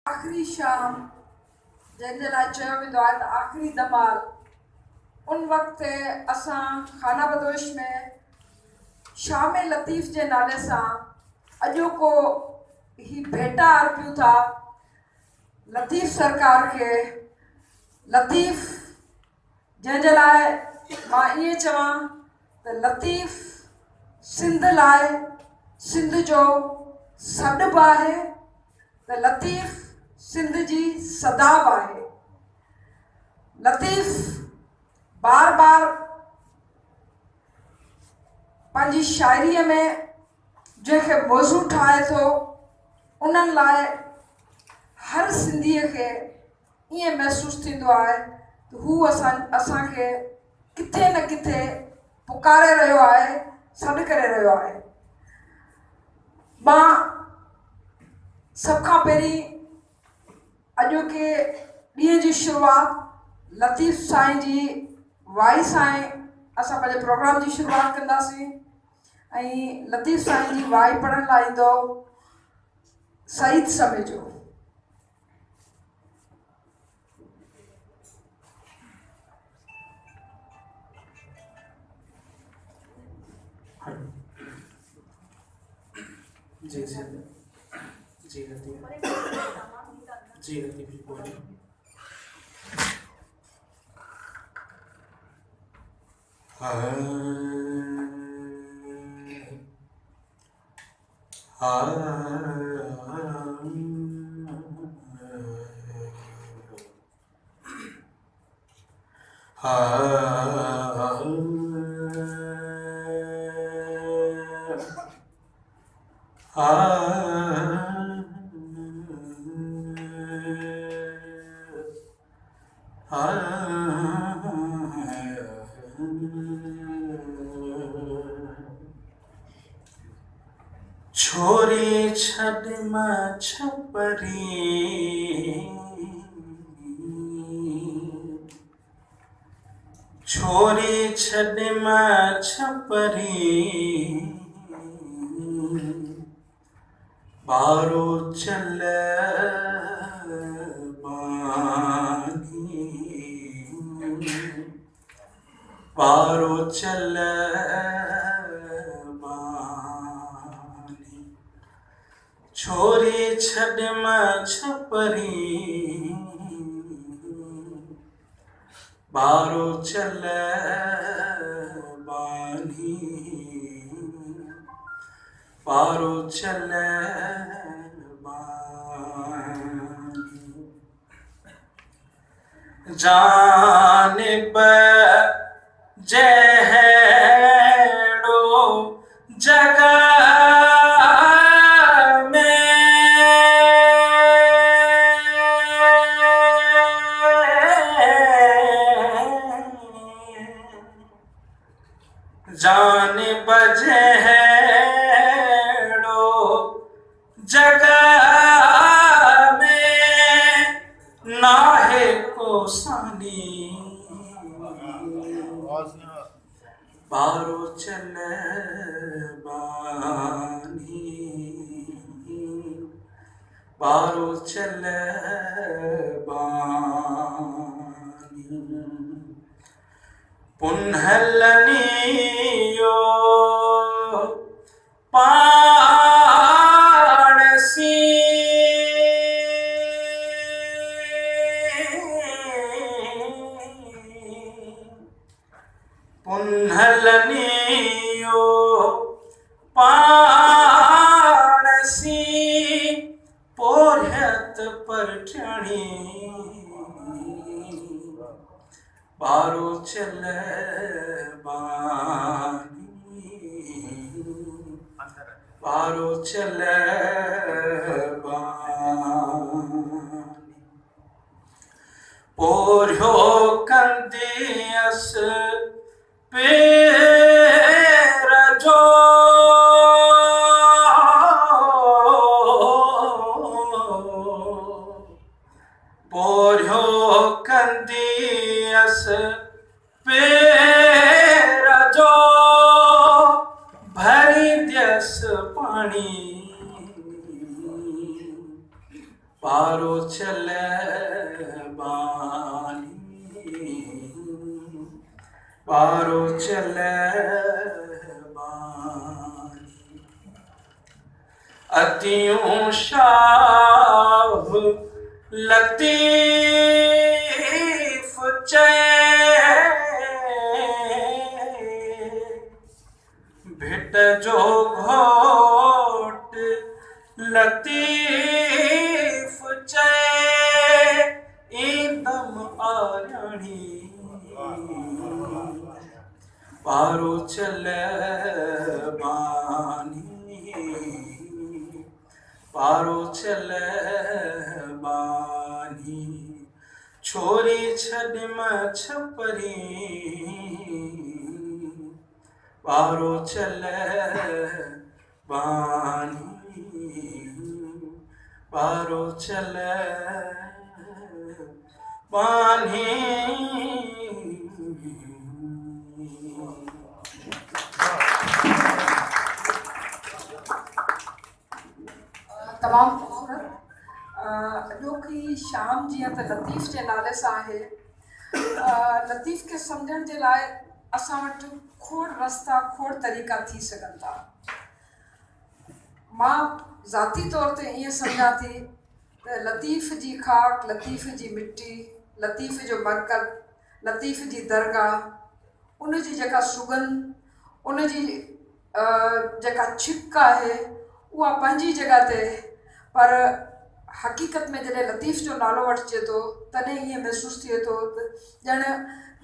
आखिरी शाम जंहिंजे लाइ चयो वेंदो आहे त आखिरी धमाल, उन वक़्तु असां खाना बदोश में शाम लतीफ़ जे नाले सां अॼोको ही भेटा अर्पियूं था लतीफ़ सरकार खे। लतीफ़ जंहिंजे लाइ मां ईअं चवां त लतीफ़ सिंध लाइ सिंध जो सॾु आहे, त लतीफ़ सिंध जी सदाब आहे। लतीफ़ बार बार पंहिंजी शाइरीअ में जंहिंखे मौज़ू ठाहे थो, उन्हनि लाइ हर सिंधीअ खे ईअं महसूसु थींदो आहे त हू असांखे किथे न किथे पुकारे रहियो आहे, सॾु करे रहियो आहे। मां सभ खां पहिरीं अॼोके ॾींहं जी शुरूआति लतीफ़ साईं जी वाई सां असां पंहिंजे प्रोग्राम जी शुरूआति कंदासीं ऐं लतीफ़ साईं जी वाई पढ़ण लाइ ईंदो सईद समेजो। जी जी जी लतीफ़ बोलिए। छोरी छड़ मां छपरी, छोरी छड़ मां छपरी, बारो चल बानी, बारो चल बानी। छोरी छड़ मां छपरी, बारो चल बानी, बारो चल बानी। जानिब जहड़ो जगह जान बजहड़ो जगह में नाहे को सानी, बारो चल बानी, बारो चल बानी। पुन्हलनियो पाणसी, पुन्हलनियो पाणसी, पोरहत परठणी, बारो चल बानी, बारो चल बानी। पोरियो कंदियस पेर जो, पोरियो कंदियस पेर जो, भरी दियस पानी, पारो चले बानी पारो चले बानी अतियों शाह लतीफ चए भेट जो घोट लतीफ चए ईदम आयणी पारो चले बानी पारो चले बानी छोरी छॾिम छपरी पारो चले बानी पारो चले बानी तमामु ख़ूबसूरत अॼोकी शाम जीअं त लतीफ़ जे नाले सां आहे। लतीफ़ खे सम्झण जे लाइ असां वटि खोड़ रस्ता खोड़ तरीक़ा थी सघनि था। मां ज़ाती तौर ते ईअं सम्झां थी त लतीफ़ जी ख़ाक, लतीफ़ जी मिट्टी, लतीफ़ जो मरकज़, लतीफ़ जी दरगाह, उन जी जेका सुगंध, उन जी जेका छिक आहे उहा पंहिंजी जॻह ते, पर हक़ीक़त में जॾहिं लतीफ़ जो नालो वठिजे थो तॾहिं ईअं महसूसु थिए थो त ॼण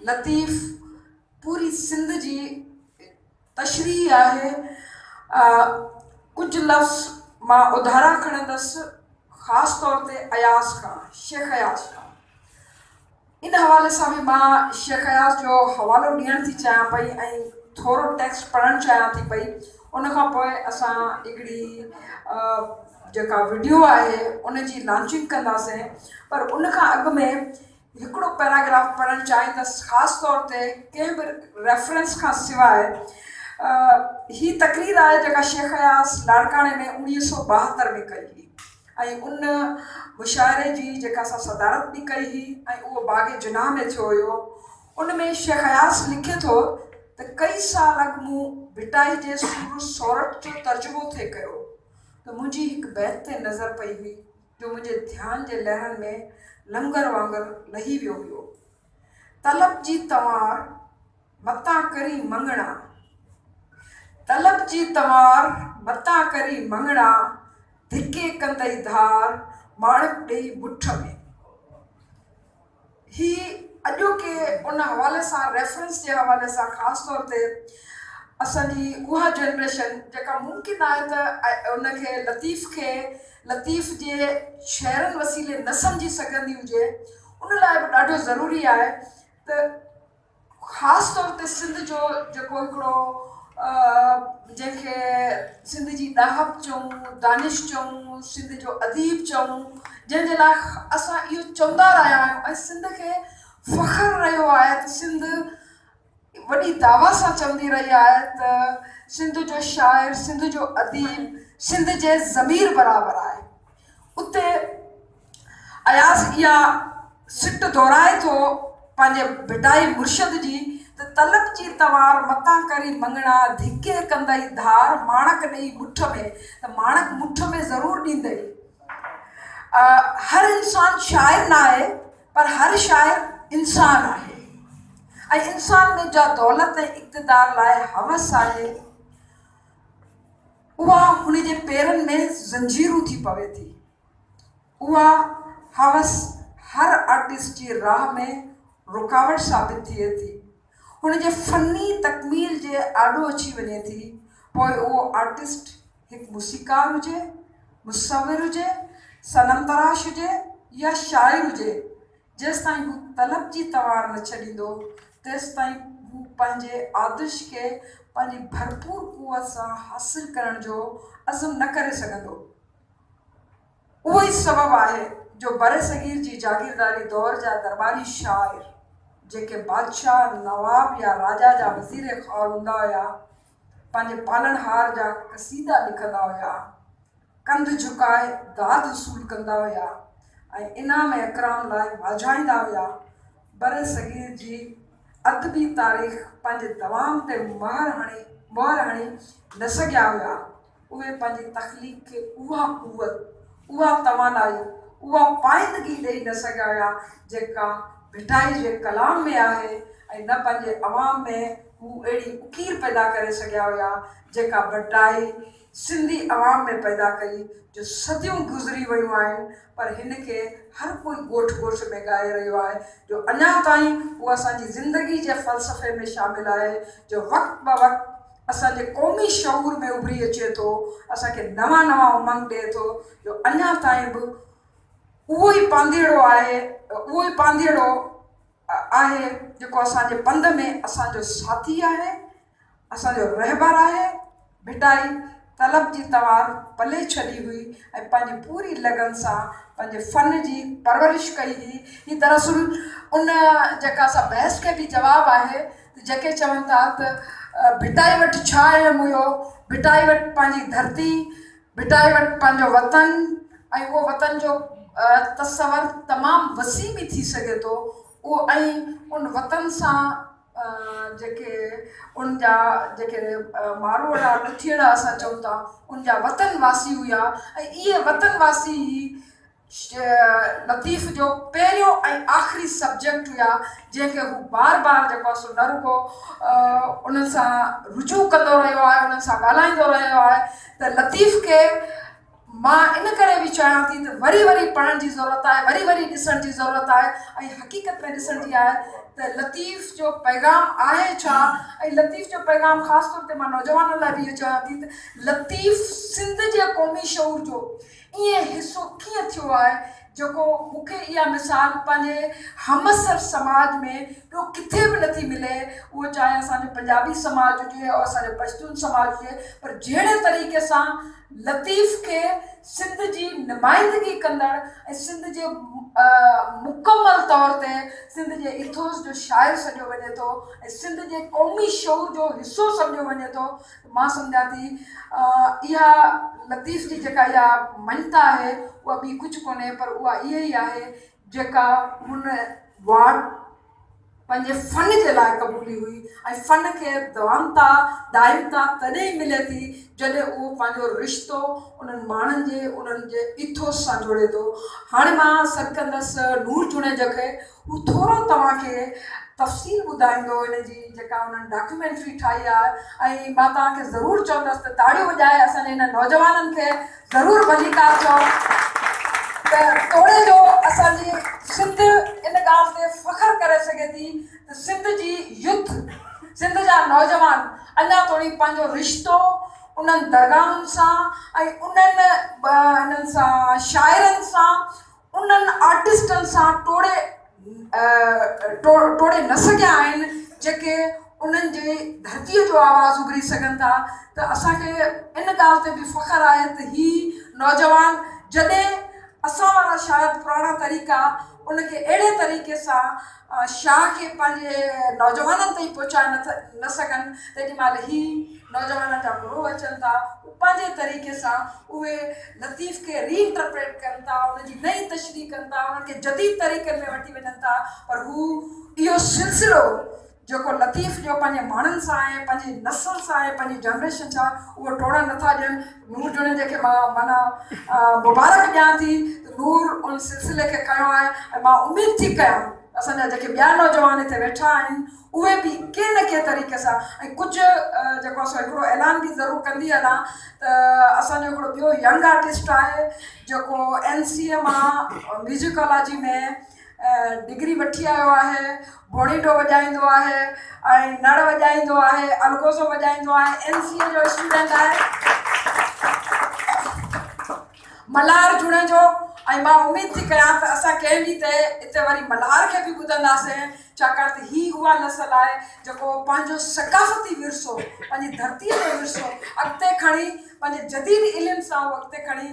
लतीफ़ पूरी सिंध जी तशरीह आहे। कुझु लफ़्ज़ मां उधारा खणंदसि ख़ासि तौर ते अयाज़ खां, शेख अयाज़ खां। इन हवाले सां बि मां शेख अयाज़ जो हवालो ॾियणु थी चाहियां पई ऐं थोरो टेक्स्ट पढ़णु चाहियां थी पई। उनखां पोइ असां हिकिड़ी जेका वीडियो आहे उन जी लॉन्चिंग कंदासीं, पर उनखां अॻु में हिकिड़ो पैराग्राफ पढ़णु चाहींदसि ख़ासि तौर ते कंहिं बि रेफरेंस खां सवाइ। ही तक़रीर आहे जेका शेख अयाज़ लाड़काणे में 1972 में कई हुई ऐं उन मुशाइरे जी जेका असां सदारत बि कई हुई ऐं उहो बाग़ जुनाह में थियो हुयो। उन में शेख अयाज़ लिखे थो त कई साल अॻु मूं भिटाई जे सूर सोरठ जो तर्जुमो थिए कयो त मुंहिंजी हिकु बैत ते नज़र पई हुई जो मुंहिंजे ध्यान जे लहरनि में लंगर वांगुरु लही वियो हुयो। तलब जी तवार मतां करी मंगणा, तलब जी तवार मतां करी मंगणा, धिके कंदई धार माणक ॾेई मुठ में। ही अॼोके उन हवाले सां, रेफरेंस जे हवाले सां ख़ासि तौर ते असांजी उहा जनरेशन जेका मुमकिन आहे त उनखे लतीफ़ जे शहरनि वसीले न सम्झी सघंदी हुजे, उन लाइ बि ॾाढो ज़रूरी आहे त ख़ासि तौर ते सिंध जो जेको हिकिड़ो जंहिंखे सिंध जी ॾाहप चऊं, दानिश चऊं, सिंध जो अदीब चऊं, जंहिंजे लाइ असां इहो चवंदा रहिया आहियूं ऐं सिंध खे फ़ख़्रु रहियो आहे त सिंध वॾी दावा सां चवंदी रही आहे त सिंध जो शाइर, सिंध जो अदीब सिंध जे ज़मीर बराबरि आहे। उते अयाज़ इहा सिट दोहराए थो पंहिंजे भिटाई मुर्शद जी त तलब जी तवार मतां करी मंगणा, धिके कंदई धार माणक ॾेई मुठ में। त माणक मुठ में ज़रूरु ॾींदई। हर इंसान शाइर न आहे, पर हर शाइर इंसान आहे ऐं इंसान में जा दौलत ऐं इक़्तिदार लाइ हवस आहे, उहा हुन जे पेरनि में ज़ंजीरूं थी पवे थी। उहा हवस हर आर्टिस्ट जी राह में रुकावट साबित थिए थी, हुन जे फ़नी तकमील जे आॾो अची वञे थी। पोइ उहो आर्टिस्ट हिकु मुसीकार हुजे, मुसविर हुजे, सनम तराश हुजे या शाइर हुजे, जेसिताईं हू तलब जी तवार न छॾींदो तेसिताईं हू पंहिंजे आदर्श खे पंहिंजी भरपूर क़ुवत सां हासिल करण जो अज़म न करे सघंदो। उहो ई सबबु आहे जो बरे सगीर जी जागीरदारी दौर जा दरबारी शाइर जेके बादशाह, नवाब या राजा जा वज़ीर ख़ौर हूंदा हुया, पंहिंजे पालनहार जा क़सीदा लिखंदा हुया, कंध झुकाए दाद वसूल कंदा हुया, ऐं इनाम इकराम लाइ वाॼाईंदा हुआ। बर सग़ीर जी अदबी तारीख़ पंहिंजे दवाम ते मोहर हणी न सघिया हुआ। उहे पंहिंजी तख़लीक़ खे उहा क़ुवत, उहा तवानाई, उहा पाइंदगी ॾेई न सघिया हुआ जेका भिटाई जे कलाम में आहे, ऐं न पंहिंजे अवाम में हू अहिड़ी उकीर पैदा करे सघिया हुआ जेका भिटाई सिंधी अवाम में पैदा कई, जो सदियूं गुज़री वियूं आहिनि, पर हिन खे हर कोई ॻोठ ॻोठ में ॻाए रहियो आहे, जो अञा ताईं उहा असांजी ज़िंदगी जे फ़लसफ़े में शामिलु आहे, जो वक़्तु ब वक़्तु असांजे क़ौमी शऊर में उभरी अचे थो, असांखे नवां नवां उमंग ॾिए थो, जो अञा ताईं बि उहो ई पांधीड़ो आहे, उहो ई पांधीड़ो आहे जेको असांजे पंध में असांजो साथी आहे, असांजो रहबर आहे। भिटाई तलब जी तवार पले छॾी हुई ऐं पंहिंजी पूरी लगन सां पंहिंजे फ़न जी परवरिश कई हुई। ही दरअसल उन जेका असां बहस खे बि जवाबु आहे, जेके चवनि था त भिटाई वटि छा अहम हुयो, भिटाई वटि पंहिंजी धरती, भिटाई वटि पंहिंजो वतन, ऐं उहो वतन जो तसवर तमामु वसी बि थी सघे थो। उहो ऐं उन वतन सां जेके उन जा जेके मारूड़ा लुठीड़ा असां चऊं था, उन जा वतनवासी हुआ, ऐं इहे वतनवासी लतीफ़ जो पहिरियों ऐं आख़िरी सब्जेक्ट हुआ, जंहिंखे हू बार बार जेको आहे सो न रुगो उन्हनि सां रुजू कंदो रहियो आहे, उन्हनि सां ॻाल्हाईंदो रहियो आहे। त लतीफ़ खे मां इन करे बि चाहियां थी त वरी वरी पढ़ण जी ज़रूरत आहे, वरी वरी ॾिसण जी ज़रूरत आहे, ऐं हक़ीक़त में ॾिसण जी आहे त लतीफ़ जो पैगाम आहे छा। ऐं लतीफ़ जो पैगाम ख़ासि तौर ते मां नौजवाननि लाइ बि इहो चवां थी त लतीफ़ सिंध जे क़ौमी शऊर जो ईअं हिसो कीअं थियो आहे, जेको मूंखे इहा मिसाल पंहिंजे हमअसर समाज में ॿियो किथे बि नथी मिले, उहो चाहे असांजो पंजाबी समाज हुजे और असांजो पश्तून समाज हुजे, पर जहिड़े तरीक़े सां लतीफ़ खे सिंध जी नुमाइंदगी कंदड़ ऐं सिंध जे मुकमल तौर ते सिंध जे इथोस जो शाइर सॼो वञे थो ऐं सिंध जे क़ौमी शऊर जो हिसो सम्झो वञे थो। मां सम्झां थी इहा लतीफ़ जी जेका इहा मञता आहे उहा ॿी कुझु कोन्हे, पर उहा इहा ई आहे जेका हुन वार्ड पंहिंजे फ़न जे लाइ क़बूली हुई, ऐं फ़न खे दवामता दाइमता तॾहिं ई मिले थी जॾहिं उहो पंहिंजो रिश्तो उन्हनि माण्हुनि जे उन्हनि जे इथोस सां जोड़े थो। हाणे मां सॾु कंदसि नूर जुणेजा खे, हू थोरो तव्हांखे तफ़सील ॿुधाईंदो हिन जी जेका उन्हनि डॉक्यूमेंट्री ठाही आहे, ऐं मां तव्हांखे ज़रूरु चवंदसि त ताड़ियूं वॼाए असांजे हिन नौजवाननि खे ज़रूरु भलीकार चओ त तोड़े जो असांजी सिंध इन ॻाल्हि ते फ़ख़्रु करे सघे थी त सिंध जी यूथ, सिंध जा नौजवान अञा ताईं पंहिंजो रिश्तो उन्हनि दरगाहनि सां ऐं उन्हनि हिननि सां शाइरनि सां, उन्हनि आर्टिस्टनि सां टोड़े न सघिया आहिनि जेके उन्हनि जे धरतीअ जो आवाज़ु उभरी सघनि था। त असांखे इन ॻाल्हि ते बि फ़ख़्रु आहे त ही नौजवान जॾहिं असां वारा शायदि पुराणा तरीक़ा उनखे अहिड़े तरीक़े सां शाह खे पंहिंजे नौजवाननि ताईं पहुचाए न सघनि, तेॾी महिल ही नौजवान जा ग्रोह अचनि था, पंहिंजे तरीक़े सां उहे लतीफ़ खे रीइंटरप्रेट कनि था, उनजी नई तशरीह कनि था, उन्हनि खे जदीद तरीक़नि में वठी वञनि था, पर हू इहो सिलसिलो जेको लतीफ़ जो पंहिंजे माण्हुनि सां आहे, पंहिंजी नस्ल सां आहे, पंहिंजी जनरेशन सां, उहो टोड़ण नथा ॾियनि। नूर जुणेजा खे मां माना मुबारक ॾियां थी त नूर उन सिलसिले खे खयो आहे, ऐं मां उमेदु थी कयां असांजा जेके ॿिया नौजवान हिते वेठा आहिनि उहे बि के न के तरीक़े सां, ऐं कुझु जेको असां हिकिड़ो ऐलान बि ज़रूरु कंदी हलां त असांजो हिकिड़ो ॿियो यंग आर्टिस्ट आहे जेको NCA मां म्यूज़िकोलॉजी में डिग्री वठी आयो आहे, बोड़ीडो वॼाईंदो आहे ऐं नड़ वॼाईंदो आहे, अलगोज़ो वॼाईंदो आहे, NCA जो स्टूडेंट आहे, मल्हार जुणेजो। ऐं मां उमेदु थी कयां त असां कंहिं ॾींहं ते हिते वरी मल्हार खे बि ॿुधंदासीं, छाकाणि त ही उहा नस्ल आहे जेको पंहिंजो सकाफ़ती विरसो, पंहिंजी धरतीअ जो विरसो अॻिते खणी पंहिंजे जदीद इल्म सां उहो अॻिते खणी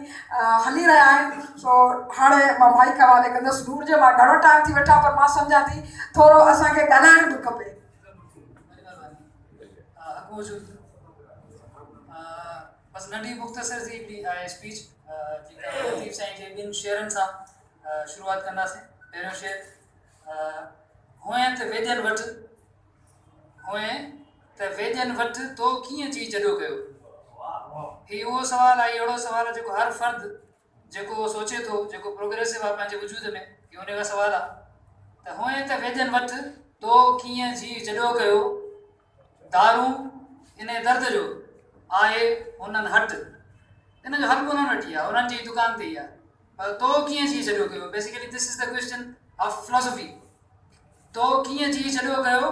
हली रहिया आहिनि। सो हाणे मां माइक हवाले कंदसि नूर जे, मां घणो टाइम थी वेठा, पर मां सम्झां थी थोरो असांखे ॻाल्हाइण बि खपे। बस नंढी मुख़्तसर सी स्पीच जेका लतीफ़ साईं जे ॿिनि शेरनि सां शुरूआत कंदासीं। पहिरियों शेर हुए त वेजन वटि, हुए त वेजन वटि तो कीअं जी जॾो कयो। हीउ उहो सुवालु आहे, अहिड़ो सुवालु आहे जेको हर फ़र्द जेको सोचे थो, जेको प्रोग्रेसिव आहे पंहिंजे वजूद में, इहो उन खां सुवालु आहे त हुए त वेजन वटि तो कीअं जी जॾो कयो, दारू इन दर्द जो आहे हुननि हटि। इन जो हल उन्हनि वटि ई आहे, उन्हनि जी दुकान ते ई आहे, पर तो कीअं जी जॾो कयो। Basically this is the question of philosophy. तो कीअं जी जॾो कयो,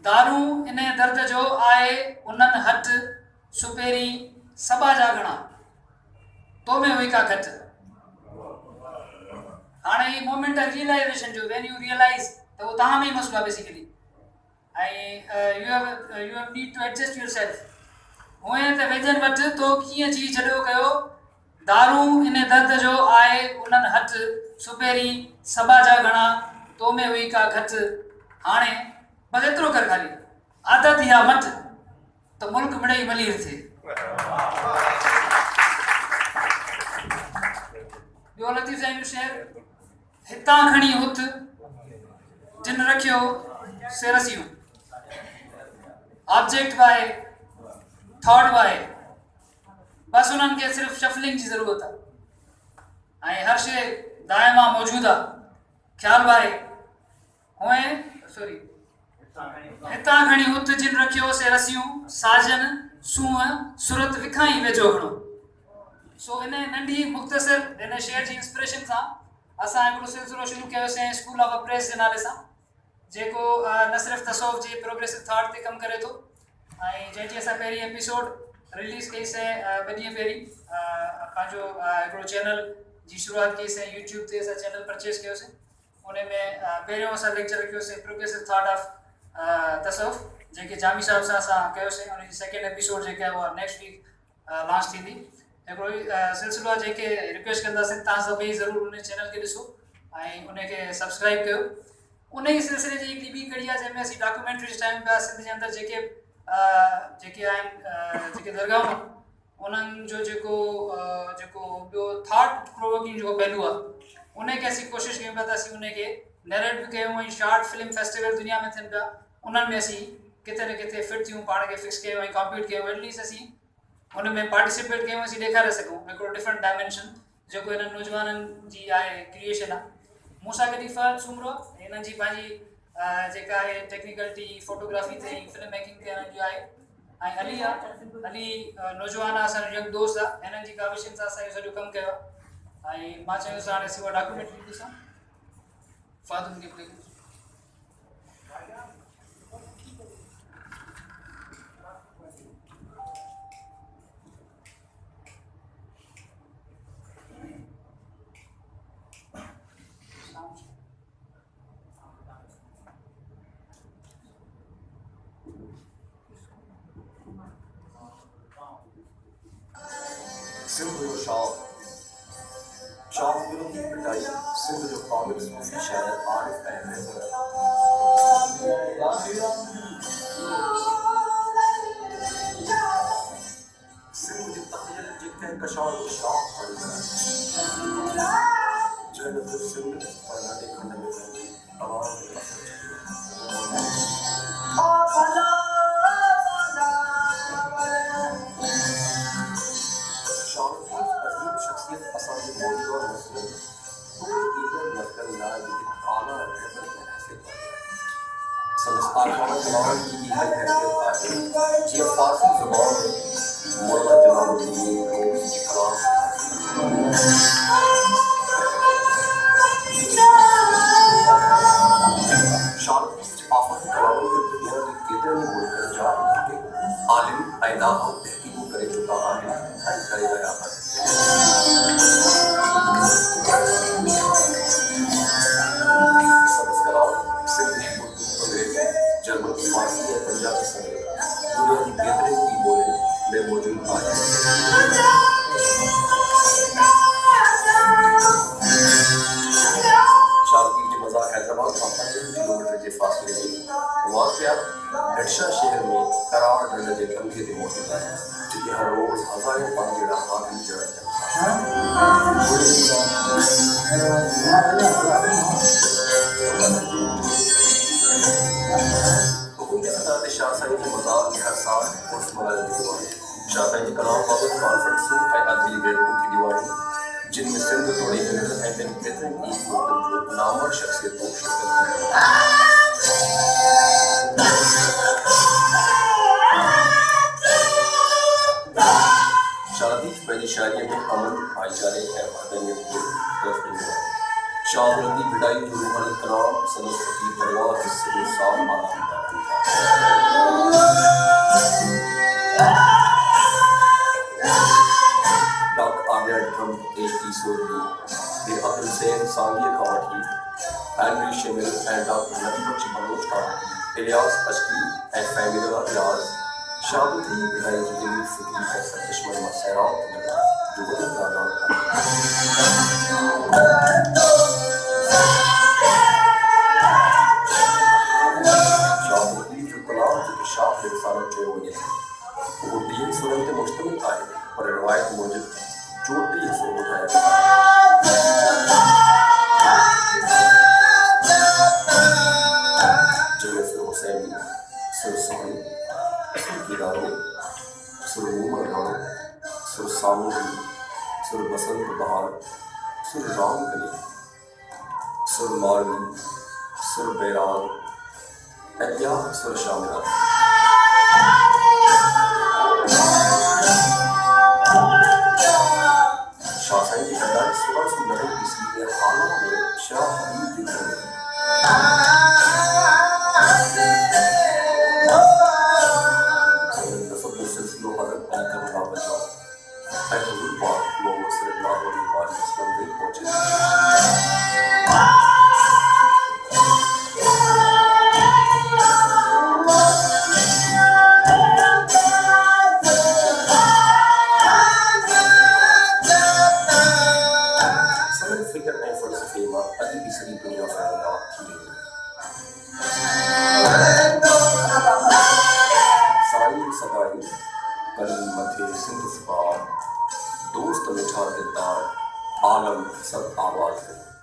दारू इन दर्द जो आहे उन्हनि हटि, सुपेरी सबा जा घणा, तो में हुई का घटि। हाणे ही मोमेंट आहे रियलाइज़ेशन जो, व्हेन यू रियलाइज़ त उहो तव्हां में ई मसलो आहे बेसिकली। ऐं you have need to adjust yourself. हुए त वेजन वटि तो कीअं जी जॾो कयो, दारू इन दर्द जो आहे उन्हनि हटि, सुपेरी सबा जा घणा, तो में हुई का घटि। हाणे बसि एतिरो कर, ख़ाली आदत इहा मट त मुल्क मिड़ई मलीर थिए। ॿियो लतीफ़ साईं जो शेर, हितां खणी हुत जिन रखियो सिरसियूं। ऑब्जेक्ट बि आहे, थॉट बि आहे, बसि उन्हनि खे सिर्फ़ु शफलिंग जी ज़रूरत आहे ऐं हर शइ दाइमा मौजूदु आहे। ख़्यालु बि आहे, हुए सॉरी हितां खणी हुत जिन रखियो सिरसियूं, साजन सूंहं सुरत विखाई वेझो घणो। सो इन नंढी मुख़्तसिर इन शेर जी इंस्पिरेशन सां असां हिकिड़ो सिलसिलो शुरू कयोसीं स्कूल ऑफ अप्रेस जे नाले सां, जेको न सिर्फ़ु तसौफ़ जे प्रोग्रेसिव थॉट ते कमु करे थो, ऐं जंहिंजी असां पहिरीं एपिसोड रिलीज़ कईसीं 2 ॾींहं पहिरीं। पंहिंजो हिकिड़ो चैनल जी शुरूआत कईसीं, यूट्यूब ते असां चैनल परचेस कयोसीं। उन में पहिरियों असां लेक्चर रखियोसीं प्रोग्रेसिव थॉट ऑफ तसौफ़, जेके जामी साहिब सां असां कयोसीं। उन जी सेकेंड एपिसोड जेका आहे उहा नेक्स्ट वीक लॉन्च थींदी। हिकिड़ो सिलसिलो आहे जेके रिक्वेस्ट कंदासीं तव्हां सभई ज़रूरु उन चैनल खे ॾिसो ऐं उनखे सब्सक्राइब कयो। उन ई सिलसिले जी हिकिड़ी ॿी कड़ी आहे जंहिंमें असीं डॉक्यूमेंट्रीज़ ठाहियूं पिया सिंध जे अंदरि, जेके आहिनि जेके दरगाहूं, उन्हनि जो जेको ॿियो थॉट प्रोवोकिंग जेको पहलू आहे, उनखे असीं कोशिशि कयूं पिया त असीं उनखे नैरेट बि कयूं। ऐं शॉर्ट फिल्म फेस्टिवल दुनिया में थियनि पिया, उन्हनि में असीं किथे न किथे फिट थियूं, पाण खे फिक्स कयूं ऐं कॉम्पीट कयूं। एटलीस्ट असीं हुन में पार्टिसिपेट कयूं, असीं ॾेखारे सघूं हिकिड़ो डिफरेंट डायमेंशन जेको हिननि नौजवाननि जी आहे, क्रिएशन आहे। मूंसां गॾु फहद सुमरो, हिननि जी पंहिंजी जेका आहे टेक्निकलिटी, फोटोग्राफी ते, फिल्म मेकिंग ते हिननि जो आहे। ऐं अली आहे, अली नौजवान आहे, असांजो यंग दोस्त आहे। हिननि जी काविशनि सां असां इहो सॼो कमु कयो आहे ऐं मां चयोसि हाणे असीं उहा डॉक्यूमेंट्री ॾिसां। फहद उनखे प्ले कयो। सिंध जो शौक़ दिलों की पिटाई, सिंध जो कामिल सूफी शायर आरिफ अहमद। सिंध जी तक़दीर जिथे कशौर जो शौक़ पड़ता है, जन्नत सिंध पर नंढे खंड में रहंदी तमाम असांजे मौजूदा मसइले थोड़ी ईंदड़ नस्लनि लाइ जेके आला रहबर जी हैसियत आहे, संस्कार ज़बान जी इहा हैसियत आहे जीअं फारसी ज़बान में मौलाना जलालुद्दीन रूमी जी कलाम। शार्क़ी आफ़त कलाम ते दुनिया जे केतिरनि ई मुल्कनि जा आलिम ऐं नाहव तहक़ीक़ूं करे चुका आहिनि ऐं करे रहिया आहिनि। सिंधी, उर्दू, अंग्रेजी, जर्मन, फारसी ऐं पंजाबी समेत दुनिया जी केतिरनि ई ॿोलियुनि में मौजूदु आहे। शारकीर जी मज़ार हैदराबाद खां 5 किलोमीटर जे फ़ासिले ते वाक़िआ हेडशा शहर में कराड़ ढंढ जे कंधे ते मौजूदु आहे, जिते हर रोज़ हज़ारें पांजेड़ा हाथी जहिड़ा खुद कॉन्फ्रेंसों है अदली रेडों की दीवारें जिनमें सिंध तोड़े मिलकर हैं दिन बेहतरीन एक मुद्दम नामवर शख्सियतों शिरकत शादी पहली शायरी में अमन भाईचारे है वादनियत को तरफ नहीं शाहरती बिडाई जो रूहानी कलाम सरस्वती दरबार हिस्से में साफ आलम डॉक्टर आर्या ट्रम्प एक किशोरी the Abdul Hussain Sangia Comedy, Henry Schimmel and Dr. Nabi Baloch Comedy, Ilyas Ashki and family Riaz, शामिल थी बिदाई जो दिल्ली फिक्री है सरकशमर मसैरात में जो बदल दादा शामिल थी जो कलाम जो शाफ रिसालत के हो गए वो तीन सुरंग के मुश्तमिल था पर रिवायत मुझे चोटी से उठाया जिनमें फिर हुसैन सिर सोहन किरारों सुर उमर सुर सामूही सुर बसंत बहार सुर राम कली सुर मारवी सुर बैराग अत्या सुर शामिल शासन की कटाई सुबह से लड़े इसलिए हालों में शाह हबीब की दोस्त मिठा दिलदार आलम सब आवाज है।